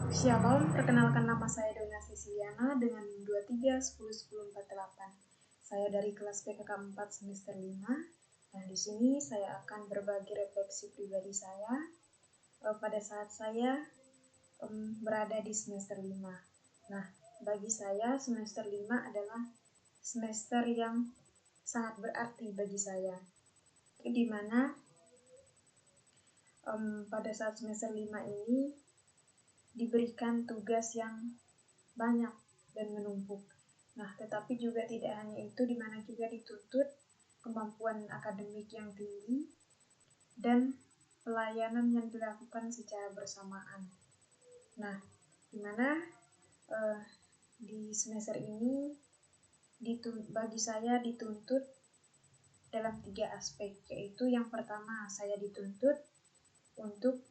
Shalom, perkenalkan nama saya Dona Ceciliana dengan NIM 23101048. Saya dari kelas PKK 4 semester 5. Nah, di sini saya akan berbagi refleksi pribadi saya pada saat saya berada di semester 5. Nah, bagi saya semester 5 adalah semester yang sangat berarti bagi saya. Di mana pada saat semester 5 ini diberikan tugas yang banyak dan menumpuk. Nah, tetapi juga tidak hanya itu, di mana juga dituntut kemampuan akademik yang tinggi dan pelayanan yang dilakukan secara bersamaan. Nah, di mana di semester ini bagi saya dituntut dalam 3 aspek, yaitu yang pertama saya dituntut untuk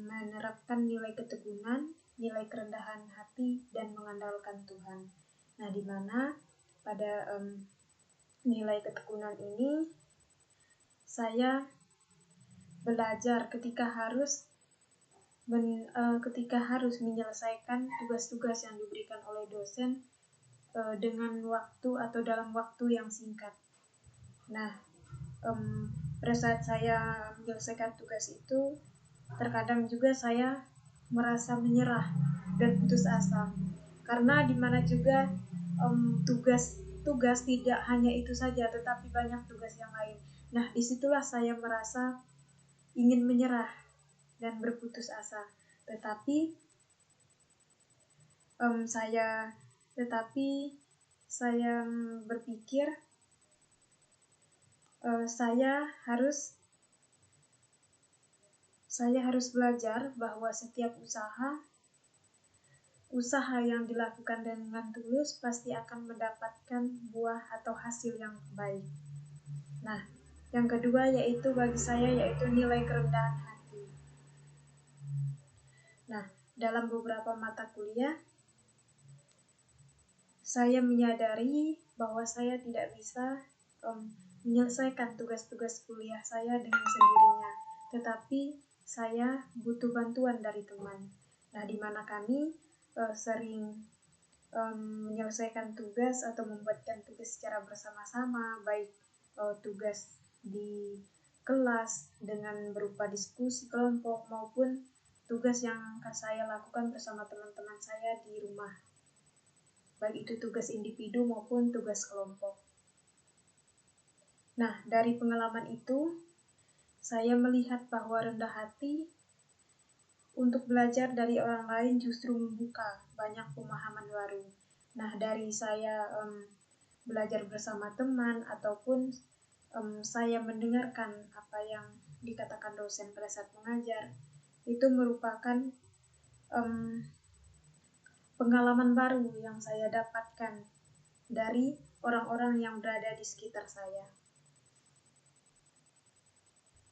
menerapkan nilai keteguhan, nilai kerendahan hati, dan mengandalkan Tuhan. Nah, di mana pada nilai keteguhan ini saya belajar ketika harus menyelesaikan tugas-tugas yang diberikan oleh dosen dengan waktu atau dalam waktu yang singkat. Nah, pada saat saya menyelesaikan tugas itu, terkadang juga saya merasa menyerah dan putus asa, karena dimana juga tugas tidak hanya itu saja, tetapi banyak tugas yang lain. Nah, disitulah saya merasa ingin menyerah dan berputus asa. Tetapi saya berpikir saya harus belajar bahwa setiap usaha yang dilakukan dengan tulus pasti akan mendapatkan buah atau hasil yang baik. Nah, yang kedua yaitu bagi saya yaitu nilai kerendahan hati. Nah, dalam beberapa mata kuliah saya menyadari bahwa saya tidak bisa menyelesaikan tugas-tugas kuliah saya dengan sendirinya, tetapi saya butuh bantuan dari teman. Nah, di mana kami sering menyelesaikan tugas atau membuatkan tugas secara bersama-sama, baik tugas di kelas dengan berupa diskusi kelompok maupun tugas yang akan saya lakukan bersama teman-teman saya di rumah, baik itu tugas individu maupun tugas kelompok. Nah, dari pengalaman itu saya melihat bahwa rendah hati untuk belajar dari orang lain justru membuka banyak pemahaman baru. Nah, dari saya belajar bersama teman ataupun saya mendengarkan apa yang dikatakan dosen pada saat mengajar, itu merupakan pengalaman baru yang saya dapatkan dari orang-orang yang berada di sekitar saya.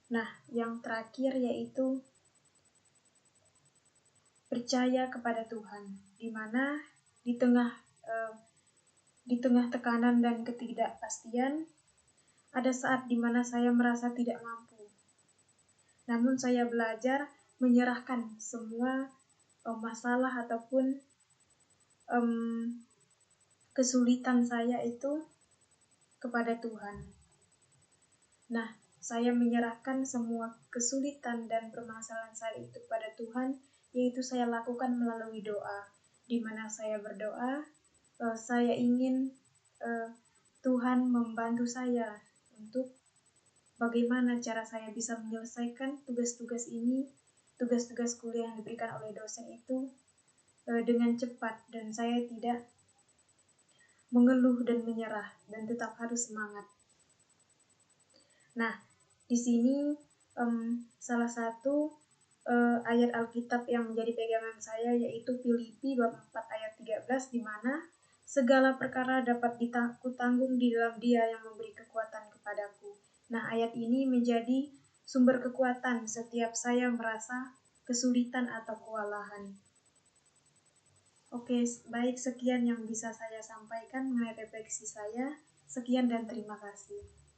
Nah, yang terakhir yaitu percaya kepada Tuhan, di mana di tengah tekanan dan ketidakpastian, ada saat di mana saya merasa tidak mampu. Namun saya belajar menyerahkan semua masalah ataupun kesulitan saya itu kepada Tuhan. Nah, saya menyerahkan semua kesulitan dan permasalahan saya itu kepada Tuhan, yaitu saya lakukan melalui doa, di mana saya berdoa, saya ingin Tuhan membantu saya untuk bagaimana cara saya bisa menyelesaikan tugas-tugas ini, tugas-tugas kuliah yang diberikan oleh dosen itu dengan cepat, dan saya tidak mengeluh dan menyerah, dan tetap harus semangat. Nah, di sini salah satu ayat Alkitab yang menjadi pegangan saya yaitu Filipi bab 4 ayat 13, di mana segala perkara dapat kutanggung di dalam Dia yang memberi kekuatan kepadaku. Nah, ayat ini menjadi sumber kekuatan setiap saya merasa kesulitan atau kewalahan. Oke, baik, sekian yang bisa saya sampaikan mengenai refleksi saya. Sekian dan terima kasih.